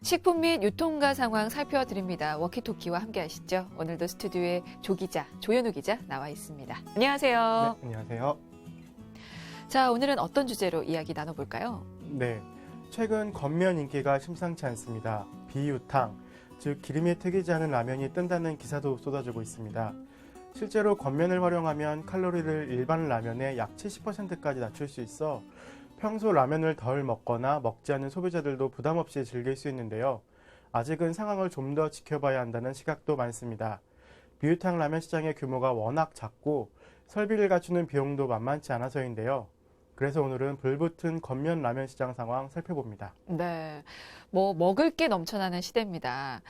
식품 및 유통가 상황 살펴드립니다. 워키토키와 함께 하시죠. 오늘도 스튜디오에 조 기자, 조현우 기자 나와 있습니다. 안녕하세요. 네, 안녕하세요. 자, 오늘은 어떤 주제로 이야기 나눠볼까요? 네, 최근 겉면 인기가 심상치 않습니다. 비유탕, 즉 기름이 튀기지 않은 라면이 뜬다는 기사도 쏟아지고 있습니다. 실제로 겉면을 활용하면 칼로리를 일반 라면의 약 70%까지 낮출 수 있어 평소 라면을 덜 먹거나 먹지 않는 소비자들도 부담 없이 즐길 수 있는데요. 아직은 상황을 좀 더 지켜봐야 한다는 시각도 많습니다. 비유탕 라면 시장의 규모가 워낙 작고 설비를 갖추는 비용도 만만치 않아서인데요. 그래서 오늘은 불붙은 겉면 라면 시장 상황 살펴봅니다. 네, 먹을 게 넘쳐나는 시대입니다.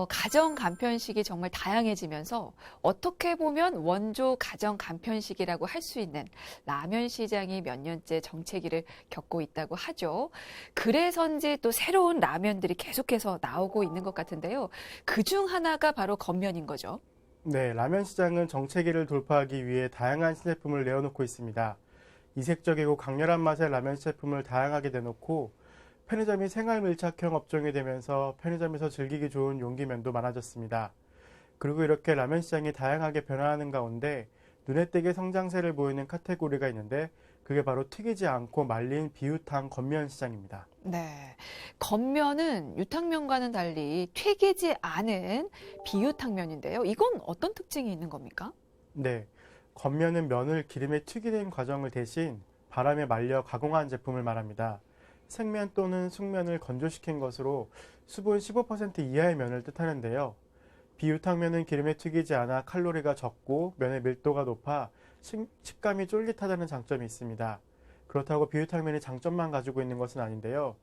가정 간편식이 정말 다양해지면서 어떻게 보면 원조 가정 간편식이라고 할 수 있는 라면 시장이 몇 년째 정체기를 겪고 있다고 하죠. 그래서인지 또 새로운 라면들이 계속해서 나오고 있는 것 같은데요. 그중 하나가 바로 겉면인 거죠. 네, 라면 시장은 정체기를 돌파하기 위해 다양한 신제품을 내어놓고 있습니다. 이색적이고 강렬한 맛의 라면 제품을 다양하게 내놓고 편의점이 생활 밀착형 업종이 되면서 편의점에서 즐기기 좋은 용기면도 많아졌습니다. 그리고 이렇게 라면 시장이 다양하게 변화하는 가운데 눈에 띄게 성장세를 보이는 카테고리가 있는데 그게 바로 튀기지 않고 말린 비유탕 겉면 시장입니다. 네, 겉면은 유탕면과는 달리 튀기지 않은 비유탕면인데요. 이건 어떤 특징이 있는 겁니까? 네, 겉면은 면을 기름에 튀기는 과정을 대신 바람에 말려 가공한 제품을 말합니다. 생면 또는 숙면을 건조시킨 것으로 수분 15% 이하의 면을 뜻하는데요. 비유탕면은 기름에 튀기지 않아 칼로리가 적고 면의 밀도가 높아 식감이 쫄깃하다는 장점이 있습니다. 그렇다고 비유탕면이 장점만 가지고 있는 것은 아닌데요.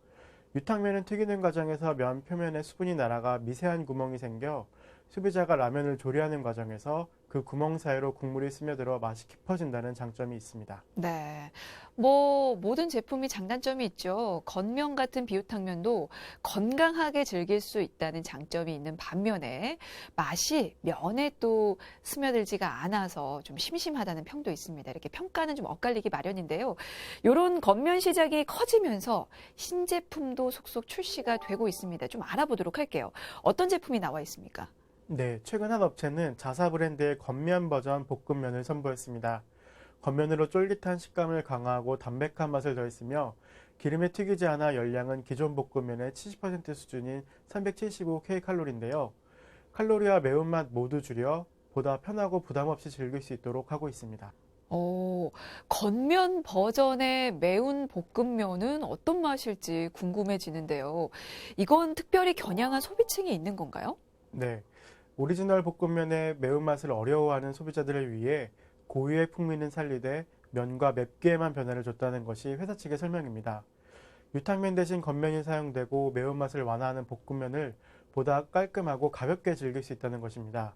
유탕면은 튀기는 과정에서 면 표면에 수분이 날아가 미세한 구멍이 생겨 소비자가 라면을 조리하는 과정에서 그 구멍 사이로 국물이 스며들어 맛이 깊어진다는 장점이 있습니다. 네. 모든 제품이 장단점이 있죠. 겉면 같은 비유탕면도 건강하게 즐길 수 있다는 장점이 있는 반면에 맛이 면에 또 스며들지가 않아서 좀 심심하다는 평도 있습니다. 이렇게 평가는 좀 엇갈리기 마련인데요. 이런 겉면 시장이 커지면서 신제품도 속속 출시가 되고 있습니다. 좀 알아보도록 할게요. 어떤 제품이 나와 있습니까? 네, 최근 한 업체는 자사 브랜드의 겉면 버전 볶음면을 선보였습니다. 겉면으로 쫄깃한 식감을 강화하고 담백한 맛을 더했으며 기름에 튀기지 않아 열량은 기존 볶음면의 70% 수준인 375kcal인데요. 칼로리와 매운맛 모두 줄여 보다 편하고 부담 없이 즐길 수 있도록 하고 있습니다. 겉면 버전의 매운 볶음면은 어떤 맛일지 궁금해지는데요. 이건 특별히 겨냥한 소비층이 있는 건가요? 네, 오리지널 볶음면의 매운맛을 어려워하는 소비자들을 위해 고유의 풍미는 살리되 면과 맵기에만 변화를 줬다는 것이 회사 측의 설명입니다. 유탕면 대신 겉면이 사용되고 매운맛을 완화하는 볶음면을 보다 깔끔하고 가볍게 즐길 수 있다는 것입니다.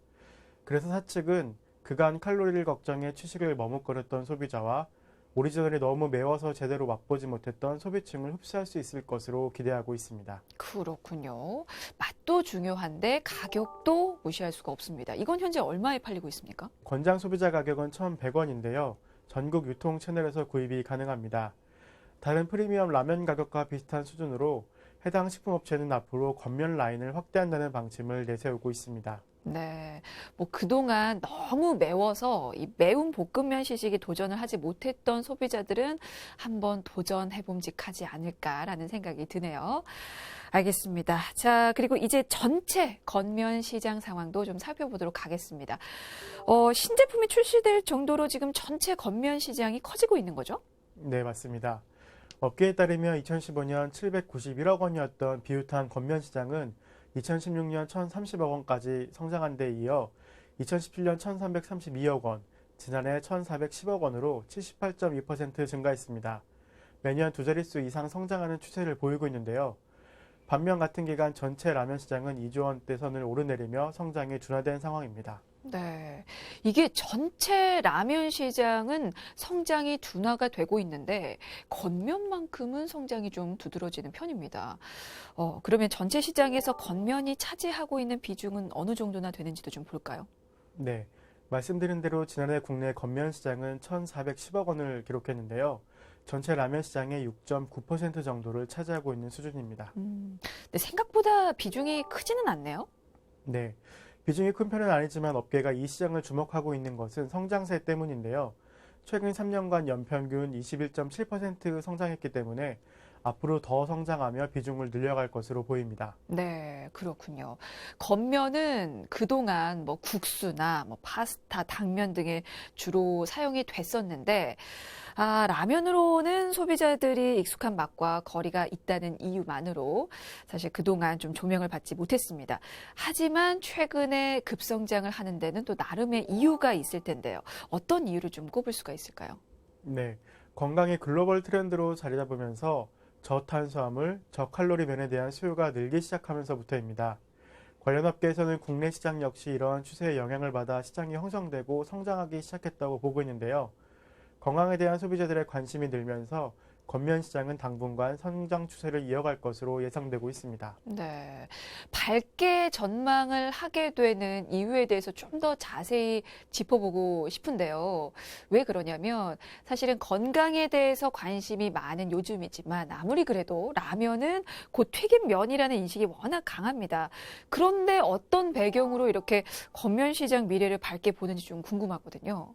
그래서 사측은 그간 칼로리를 걱정해 취식을 머뭇거렸던 소비자와 오리지널이 너무 매워서 제대로 맛보지 못했던 소비층을 흡수할 수 있을 것으로 기대하고 있습니다. 그렇군요. 맛도 중요한데 가격도 무시할 수가 없습니다. 이건 현재 얼마에 팔리고 있습니까? 권장 소비자 가격은 1,100원인데요. 전국 유통 채널에서 구입이 가능합니다. 다른 프리미엄 라면 가격과 비슷한 수준으로 해당 식품업체는 앞으로 겉면 라인을 확대한다는 방침을 내세우고 있습니다. 네. 그동안 너무 매워서 이 매운 볶음면 시식에 도전을 하지 못했던 소비자들은 한번 도전해봄직하지 않을까라는 생각이 드네요. 알겠습니다. 자, 그리고 이제 전체 겉면 시장 상황도 좀 살펴보도록 하겠습니다. 신제품이 출시될 정도로 지금 전체 겉면 시장이 커지고 있는 거죠? 네, 맞습니다. 업계에 따르면 2015년 791억 원이었던 비유탄 겉면 시장은 2016년 1,030억 원까지 성장한 데 이어 2017년 1,332억 원, 지난해 1,410억 원으로 78.2% 증가했습니다. 매년 두 자릿수 이상 성장하는 추세를 보이고 있는데요. 반면 같은 기간 전체 라면 시장은 2조 원대 선을 오르내리며 성장이 둔화된 상황입니다. 네. 이게 전체 라면 시장은 성장이 둔화가 되고 있는데 겉면만큼은 성장이 좀 두드러지는 편입니다. 그러면 전체 시장에서 겉면이 차지하고 있는 비중은 어느 정도나 되는지도 좀 볼까요? 네. 말씀드린 대로 지난해 국내 겉면 시장은 1,410억 원을 기록했는데요. 전체 라면 시장의 6.9% 정도를 차지하고 있는 수준입니다. 근데 생각보다 비중이 크지는 않네요. 네, 비중이 큰 편은 아니지만 업계가 이 시장을 주목하고 있는 것은 성장세 때문인데요. 최근 3년간 연평균 21.7% 성장했기 때문에 앞으로 더 성장하며 비중을 늘려갈 것으로 보입니다. 네, 그렇군요. 겉면은 그동안 뭐 국수나 뭐 파스타, 당면 등에 주로 사용이 됐었는데, 라면으로는 소비자들이 익숙한 맛과 거리가 있다는 이유만으로 사실 그동안 좀 조명을 받지 못했습니다. 하지만 최근에 급성장을 하는 데는 또 나름의 이유가 있을 텐데요. 어떤 이유를 좀 꼽을 수가 있을까요? 네, 건강이 글로벌 트렌드로 자리 잡으면서 저탄수화물, 저칼로리 면에 대한 수요가 늘기 시작하면서부터입니다. 관련 업계에서는 국내 시장 역시 이러한 추세에 영향을 받아 시장이 형성되고 성장하기 시작했다고 보고 있는데요. 건강에 대한 소비자들의 관심이 늘면서 겉면 시장은 당분간 성장 추세를 이어갈 것으로 예상되고 있습니다. 네. 밝게 전망을 하게 되는 이유에 대해서 좀 더 자세히 짚어보고 싶은데요. 왜 그러냐면 사실은 건강에 대해서 관심이 많은 요즘이지만 아무리 그래도 라면은 곧 튀김면이라는 인식이 워낙 강합니다. 그런데 어떤 배경으로 이렇게 겉면 시장 미래를 밝게 보는지 좀 궁금하거든요.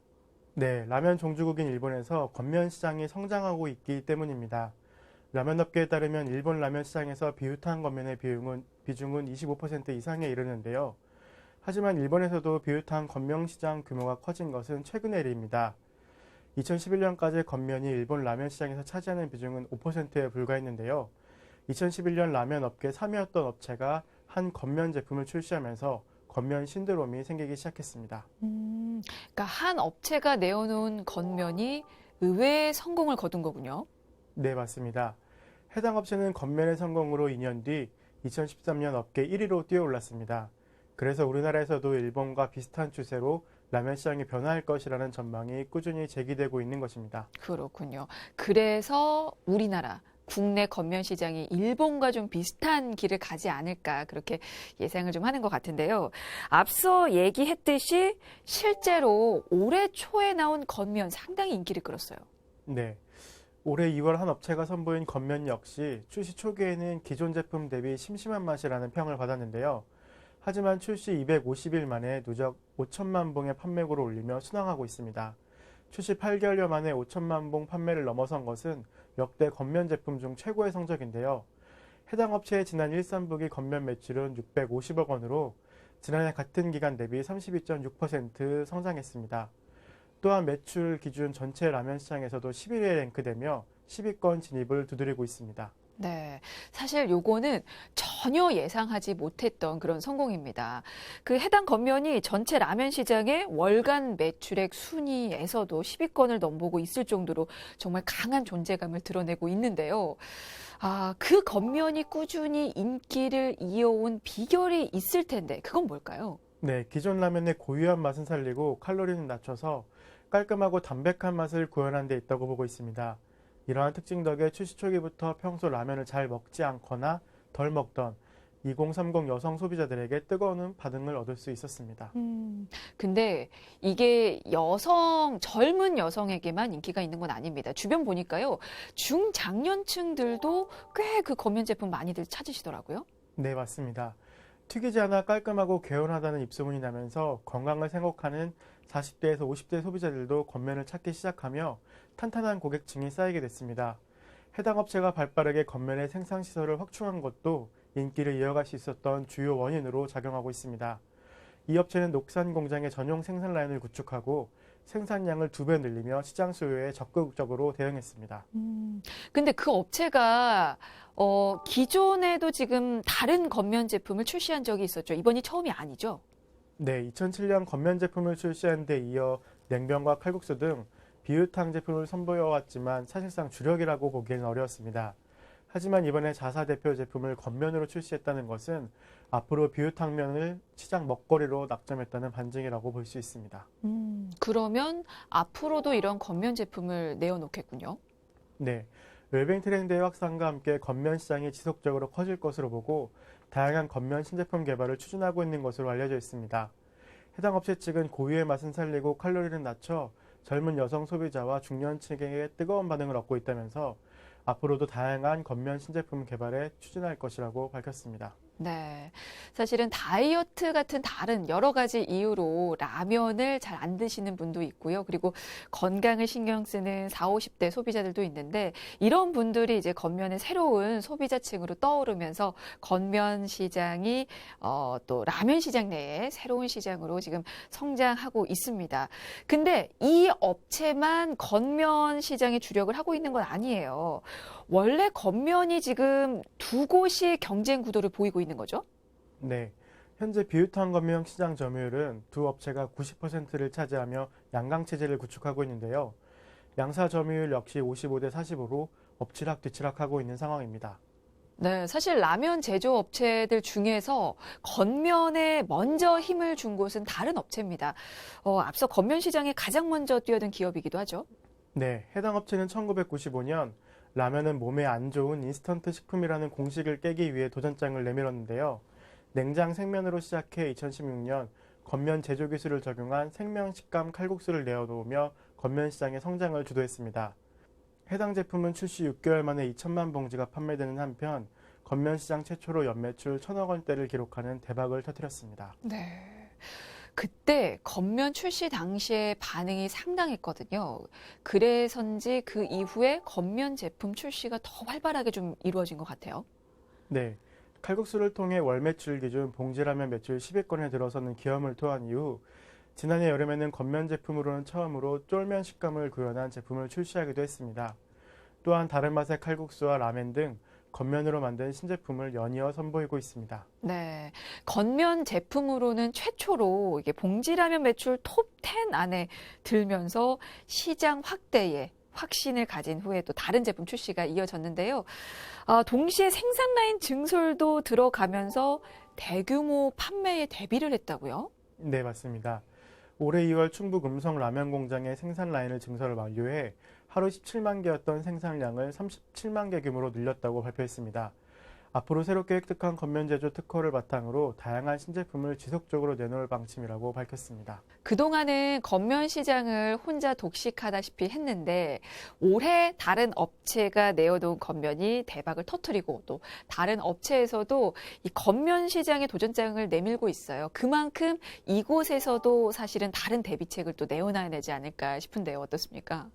네, 라면 종주국인 일본에서 겉면 시장이 성장하고 있기 때문입니다. 라면 업계에 따르면 일본 라면 시장에서 비유탄 겉면의 비중은 25% 이상에 이르는데요. 하지만 일본에서도 비유탄 겉면 시장 규모가 커진 것은 최근의 일입니다. 2011년까지 겉면이 일본 라면 시장에서 차지하는 비중은 5%에 불과했는데요. 2011년 라면 업계 3위였던 업체가 한 겉면 제품을 출시하면서 겉면 신드롬이 생기기 시작했습니다. 그러니까 한 업체가 내어놓은 겉면이 의외의 성공을 거둔 거군요. 네, 맞습니다. 해당 업체는 겉면의 성공으로 2년 뒤 2013년 업계 1위로 뛰어올랐습니다. 그래서 우리나라에서도 일본과 비슷한 추세로 라면 시장이 변화할 것이라는 전망이 꾸준히 제기되고 있는 것입니다. 그렇군요. 그래서 우리나라 국내 겉면 시장이 일본과 좀 비슷한 길을 가지 않을까 그렇게 예상을 좀 하는 것 같은데요. 앞서 얘기했듯이 실제로 올해 초에 나온 겉면 상당히 인기를 끌었어요. 네. 올해 2월 한 업체가 선보인 겉면 역시 출시 초기에는 기존 제품 대비 심심한 맛이라는 평을 받았는데요. 하지만 출시 250일 만에 누적 5천만 봉의 판매고를 올리며 순항하고 있습니다. 출시 8개월여 만에 5천만 봉 판매를 넘어선 것은 역대 겉면 제품 중 최고의 성적인데요. 해당 업체의 지난 1, 3분기 겉면 매출은 650억 원으로 지난해 같은 기간 대비 32.6% 성장했습니다. 또한 매출 기준 전체 라면 시장에서도 11위에 랭크되며 10위권 진입을 두드리고 있습니다. 네. 사실 요거는 전혀 예상하지 못했던 그런 성공입니다. 그 해당 겉면이 전체 라면 시장의 월간 매출액 순위에서도 10위권을 넘보고 있을 정도로 정말 강한 존재감을 드러내고 있는데요. 그 겉면이 꾸준히 인기를 이어온 비결이 있을 텐데 그건 뭘까요? 네, 기존 라면의 고유한 맛은 살리고 칼로리는 낮춰서 깔끔하고 담백한 맛을 구현한 데 있다고 보고 있습니다. 이러한 특징 덕에 출시 초기부터 평소 라면을 잘 먹지 않거나 덜 먹던 2030 여성 소비자들에게 뜨거운 반응을 얻을 수 있었습니다. 근데 이게 젊은 여성에게만 인기가 있는 건 아닙니다. 주변 보니까요, 중장년층들도 꽤 그 겉면 제품 많이들 찾으시더라고요. 네, 맞습니다. 튀기지 않아 깔끔하고 개운하다는 입소문이 나면서 건강을 생각하는 40대에서 50대 소비자들도 겉면을 찾기 시작하며 탄탄한 고객층이 쌓이게 됐습니다. 해당 업체가 발빠르게 겉면의 생산 시설을 확충한 것도 인기를 이어갈 수 있었던 주요 원인으로 작용하고 있습니다. 이 업체는 녹산 공장의 전용 생산 라인을 구축하고 생산량을 2배 늘리며 시장 수요에 적극적으로 대응했습니다. 근데 그 업체가 기존에도 지금 다른 겉면 제품을 출시한 적이 있었죠. 이번이 처음이 아니죠. 네, 2007년 겉면 제품을 출시한 데 이어 냉면과 칼국수 등 비유탕 제품을 선보여왔지만 사실상 주력이라고 보기에는 어려웠습니다. 하지만 이번에 자사 대표 제품을 겉면으로 출시했다는 것은 앞으로 비유탕면을 시장 먹거리로 낙점했다는 반증이라고 볼 수 있습니다. 그러면 앞으로도 이런 겉면 제품을 내어놓겠군요. 네, 웰빙 트렌드의 확산과 함께 겉면 시장이 지속적으로 커질 것으로 보고 다양한 겉면 신제품 개발을 추진하고 있는 것으로 알려져 있습니다. 해당 업체 측은 고유의 맛은 살리고 칼로리는 낮춰 젊은 여성 소비자와 중년층에게 뜨거운 반응을 얻고 있다면서 앞으로도 다양한 겉면 신제품 개발에 추진할 것이라고 밝혔습니다. 네. 사실은 다이어트 같은 다른 여러 가지 이유로 라면을 잘 안 드시는 분도 있고요. 그리고 건강을 신경 쓰는 40, 50대 소비자들도 있는데 이런 분들이 이제 겉면의 새로운 소비자층으로 떠오르면서 겉면 시장이 또 라면 시장 내에 새로운 시장으로 지금 성장하고 있습니다. 근데 이 업체만 겉면 시장에 주력을 하고 있는 건 아니에요. 원래 겉면이 지금 두 곳이 경쟁 구도를 보이고 있는 거죠? 네. 현재 비유탄 겉면 시장 점유율은 두 업체가 90%를 차지하며 양강 체제를 구축하고 있는데요. 양사 점유율 역시 55대 45로 엎치락뒤치락하고 있는 상황입니다. 네, 사실 라면 제조업체들 중에서 겉면에 먼저 힘을 준 곳은 다른 업체입니다. 앞서 겉면 시장에 가장 먼저 뛰어든 기업이기도 하죠. 네, 해당 업체는 1995년 라면은 몸에 안 좋은 인스턴트 식품이라는 공식을 깨기 위해 도전장을 내밀었는데요. 냉장 생면으로 시작해 2016년 겉면 제조 기술을 적용한 생면 식감 칼국수를 내어놓으며 겉면 시장의 성장을 주도했습니다. 해당 제품은 출시 6개월 만에 2천만 봉지가 판매되는 한편 겉면 시장 최초로 연매출 1,000억 원대를 기록하는 대박을 터뜨렸습니다. 네. 그때 겉면 출시 당시에 반응이 상당했거든요. 그래서인지 그 이후에 겉면 제품 출시가 더 활발하게 좀 이루어진 것 같아요. 네, 칼국수를 통해 월 매출 기준 봉지라면 매출 10위권에 들어서는 기염을 토한 이후 지난해 여름에는 겉면 제품으로는 처음으로 쫄면 식감을 구현한 제품을 출시하기도 했습니다. 또한 다른 맛의 칼국수와 라멘 등 겉면으로 만든 신제품을 연이어 선보이고 있습니다. 네. 겉면 제품으로는 최초로 이게 봉지라면 매출 톱10 안에 들면서 시장 확대에 확신을 가진 후에 또 다른 제품 출시가 이어졌는데요. 동시에 생산 라인 증설도 들어가면서 대규모 판매에 대비를 했다고요? 네, 맞습니다. 올해 2월 충북 음성 라면 공장의 생산 라인을 증설을 완료해 하루 17만 개였던 생산량을 37만 개 규모로 늘렸다고 발표했습니다. 앞으로 새롭게 획득한 겉면 제조 특허를 바탕으로 다양한 신제품을 지속적으로 내놓을 방침이라고 밝혔습니다. 그동안은 겉면 시장을 혼자 독식하다시피 했는데 올해 다른 업체가 내어놓은 겉면이 대박을 터뜨리고 또 다른 업체에서도 이 겉면 시장에 도전장을 내밀고 있어요. 그만큼 이곳에서도 사실은 다른 대비책을 또 내어놔야 되지 않을까 싶은데요. 어떻습니까?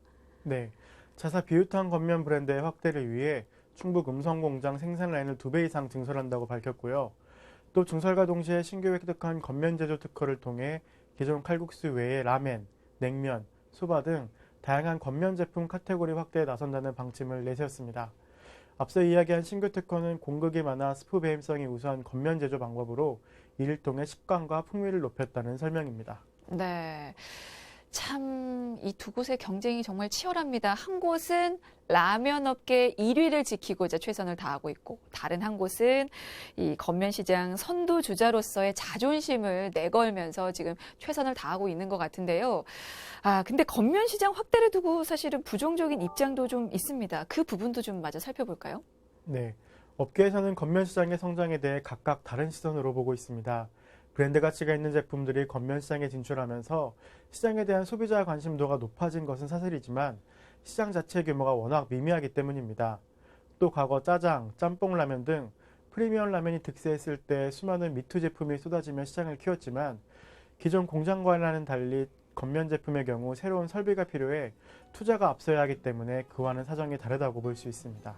네, 자사 비유탄 겉면 브랜드의 확대를 위해 충북 음성 공장 생산 라인을 2배 이상 증설한다고 밝혔고요. 또 증설과 동시에 신규 획득한 겉면 제조 특허를 통해 기존 칼국수 외에 라멘, 냉면, 소바 등 다양한 겉면 제품 카테고리 확대에 나선다는 방침을 내세웠습니다. 앞서 이야기한 신규 특허는 공급이 많아 스프 배임성이 우수한 겉면 제조 방법으로 이를 통해 식감과 풍미를 높였다는 설명입니다. 네. 참, 이 두 곳의 경쟁이 정말 치열합니다. 한 곳은 라면 업계 1위를 지키고자 최선을 다하고 있고, 다른 한 곳은 이 겉면 시장 선두주자로서의 자존심을 내걸면서 지금 최선을 다하고 있는 것 같은데요. 근데 겉면 시장 확대를 두고 사실은 부정적인 입장도 좀 있습니다. 그 부분도 좀 마저 살펴볼까요? 네, 업계에서는 겉면 시장의 성장에 대해 각각 다른 시선으로 보고 있습니다. 브랜드 가치가 있는 제품들이 겉면 시장에 진출하면서 시장에 대한 소비자 관심도가 높아진 것은 사실이지만 시장 자체 규모가 워낙 미미하기 때문입니다. 또 과거 짜장, 짬뽕 라면 등 프리미엄 라면이 득세했을 때 수많은 미투 제품이 쏟아지며 시장을 키웠지만 기존 공장과는 달리 겉면 제품의 경우 새로운 설비가 필요해 투자가 앞서야 하기 때문에 그와는 사정이 다르다고 볼 수 있습니다.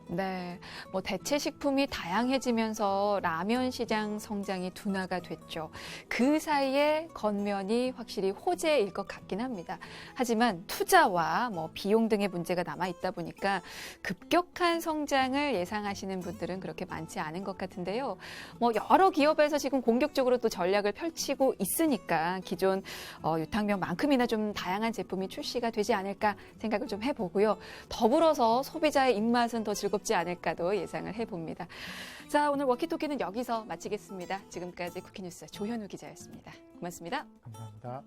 네, 대체 식품이 다양해지면서 라면 시장 성장이 둔화가 됐죠. 그 사이에 겉면이 확실히 호재일 것 같긴 합니다. 하지만 투자와 비용 등의 문제가 남아 있다 보니까 급격한 성장을 예상하시는 분들은 그렇게 많지 않은 것 같은데요. 여러 기업에서 지금 공격적으로 또 전략을 펼치고 있으니까 기존 유탕면만큼이나 좀 다양한 제품이 출시가 되지 않을까 생각을 좀 해보고요. 더불어서 소비자의 입맛은 더 즐겁지 않을까도 예상을 해봅니다. 자, 오늘 워키토키는 여기서 마치겠습니다. 지금까지 쿠키뉴스 조현우 기자였습니다. 고맙습니다. 감사합니다.